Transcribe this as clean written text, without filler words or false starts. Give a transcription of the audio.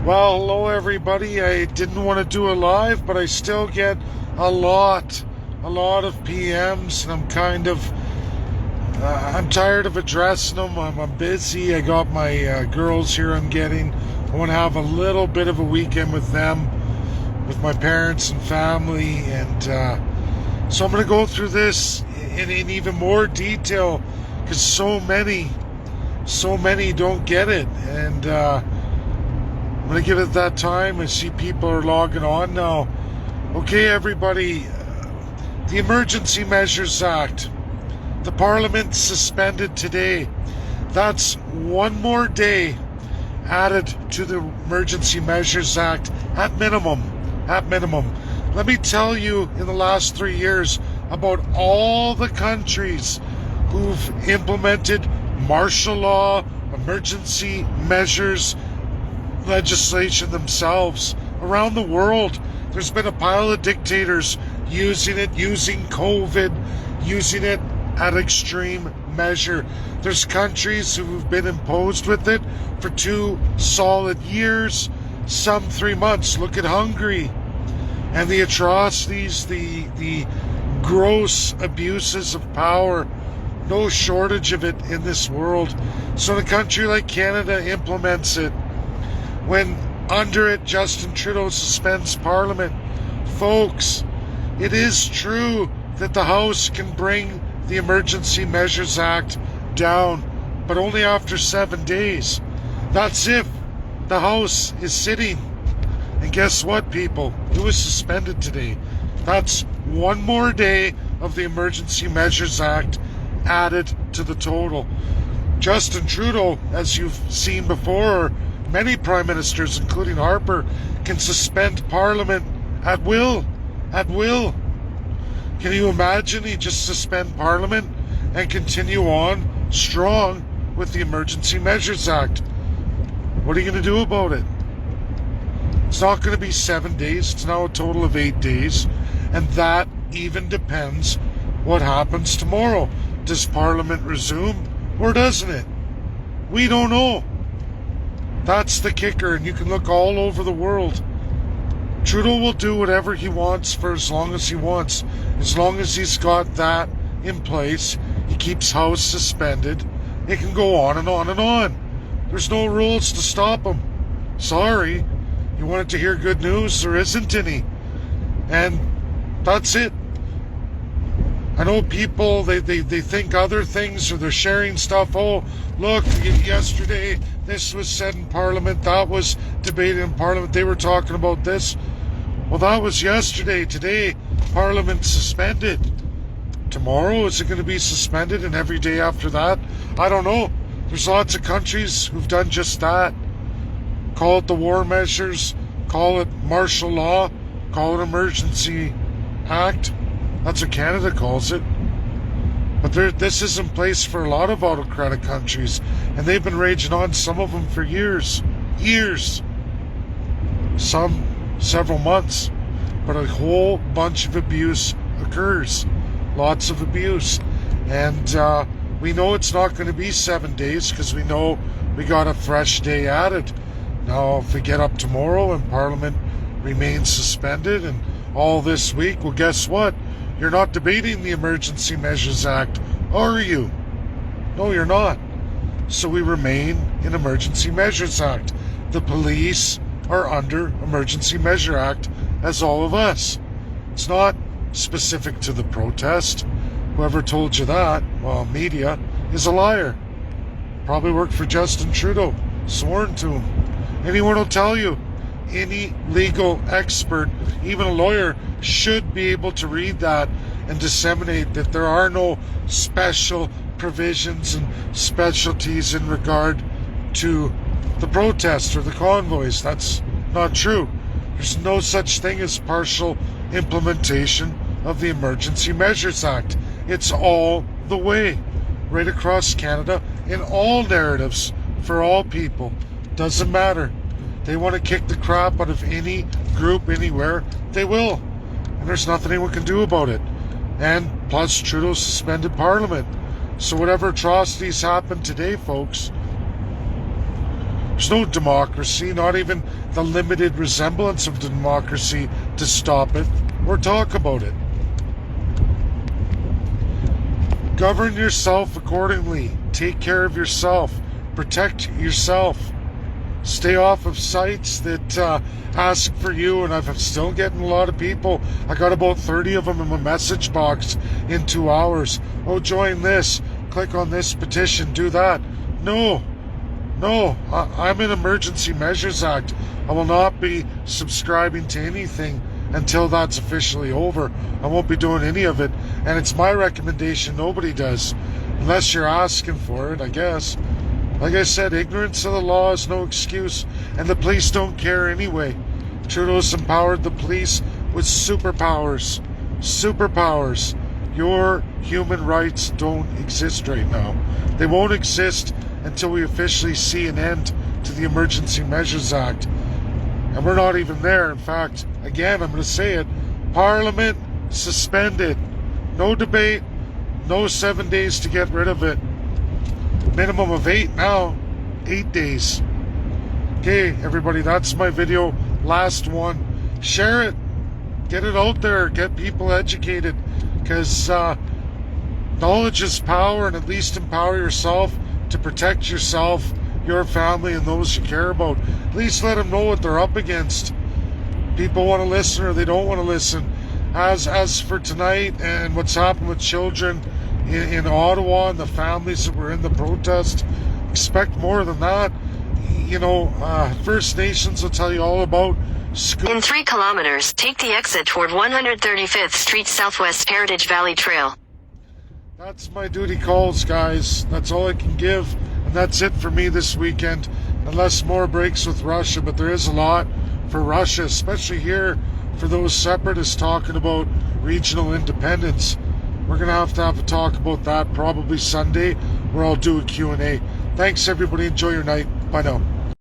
Well, hello everybody. I didn't want to do a live, but I still get a lot of PMs, and I'm tired of addressing them. I'm busy. I got my girls here. I want to have a little bit of a weekend with them, with my parents and family, and so I'm going to go through this in even more detail because so many don't get it, and I'm going to give it that time. I see people are logging on now. Okay, everybody, the Emergency Measures Act, the Parliament suspended today. That's one more day added to the Emergency Measures Act at minimum. Let me tell you, in the last 3 years, about all the countries who've implemented martial law, emergency measures, legislation themselves around the world. There's been a pile of dictators using COVID, using it at extreme measure. There's countries who've been imposed with it for 2 solid years, some 3 months. Look at Hungary and the atrocities, the gross abuses of power. No shortage of it in this world. So a country like Canada implements it. When under it, Justin Trudeau suspends Parliament. Folks, it is true that the House can bring the Emergency Measures Act down, but only after 7 days. That's if the House is sitting. And guess what, people? It was suspended today. That's one more day of the Emergency Measures Act added to the total. Justin Trudeau, as you've seen before, many prime ministers, including Harper, can suspend Parliament at will. At will. Can you imagine he just suspend Parliament and continue on strong with the Emergency Measures Act? What are you going to do about it? It's not going to be 7 days. It's now a total of 8 days. And that even depends what happens tomorrow. Does Parliament resume or doesn't it? We don't know. That's the kicker, and you can look all over the world. Trudeau will do whatever he wants for as long as he wants. As long as he's got that in place, he keeps House suspended, it can go on and on and on. There's no rules to stop him. Sorry. You wanted to hear good news? There isn't any. And that's it. I know people, they think other things, or they're sharing stuff. Oh, look, yesterday this was said in Parliament, that was debated in Parliament, they were talking about this. Well, that was yesterday. Today, Parliament suspended. Tomorrow, is it going to be suspended, and every day after that? I don't know. There's lots of countries who've done just that. Call it the war measures, call it martial law, call it emergency act. That's what Canada calls it. But this is in place for a lot of autocratic countries, and they've been raging on, some of them for years. Some several months. But a whole bunch of abuse occurs. Lots of abuse. And we know it's not going to be 7 days because we know we got a fresh day added. Now, if we get up tomorrow and Parliament remains suspended and all this week, well, guess what? You're not debating the Emergency Measures Act, are you? No, you're not. So we remain in Emergency Measures Act. The police are under Emergency Measure Act, as all of us. It's not specific to the protest. Whoever told you that, well, media, is a liar. Probably worked for Justin Trudeau, sworn to him. Anyone will tell you. Any legal expert, even a lawyer, should be able to read that and disseminate that there are no special provisions and specialties in regard to the protests or the convoys. That's not true. There's no such thing as partial implementation of the Emergency Measures Act. It's all the way, right across Canada, in all narratives, for all people. Doesn't matter. They want to kick the crap out of any group anywhere, they will. And there's nothing anyone can do about it. And plus, Trudeau suspended Parliament. So whatever atrocities happened today, folks, There's no democracy, not even the limited resemblance of democracy to stop it or talk about it. Govern yourself accordingly. Take care of yourself. Protect yourself. Stay off of sites that ask for you, and I'm still getting a lot of people. I got about 30 of them in my message box in 2 hours. Oh, join this. Click on this petition. Do that. No. I'm in Emergency Measures Act. I will not be subscribing to anything until that's officially over. I won't be doing any of it, and it's my recommendation nobody does, unless you're asking for it, I guess. Like I said, ignorance of the law is no excuse, and the police don't care anyway. Trudeau's empowered the police with superpowers. Superpowers. Your human rights don't exist right now. They won't exist until we officially see an end to the Emergency Measures Act. And we're not even there. In fact, again, I'm going to say it, Parliament suspended. No debate, no 7 days to get rid of it. Minimum of 8 now. 8 days. Okay, everybody, that's my video. Last one. Share it. Get it out there. Get people educated. Because knowledge is power, and at least empower yourself to protect yourself, your family, and those you care about. At least let them know what they're up against. People want to listen or they don't want to listen. As for tonight and what's happened with children in Ottawa and the families that were in the protest, expect more than that. You know, First Nations will tell you all about In 3 kilometers, take the exit toward 135th Street Southwest Heritage Valley Trail. That's my duty calls, guys. That's all I can give. And that's it for me this weekend. Unless more breaks with Russia. But there is a lot for Russia, especially here for those separatists talking about regional independence. We're going to have a talk about that probably Sunday, where I'll do a Q&A. Thanks, everybody. Enjoy your night. Bye now.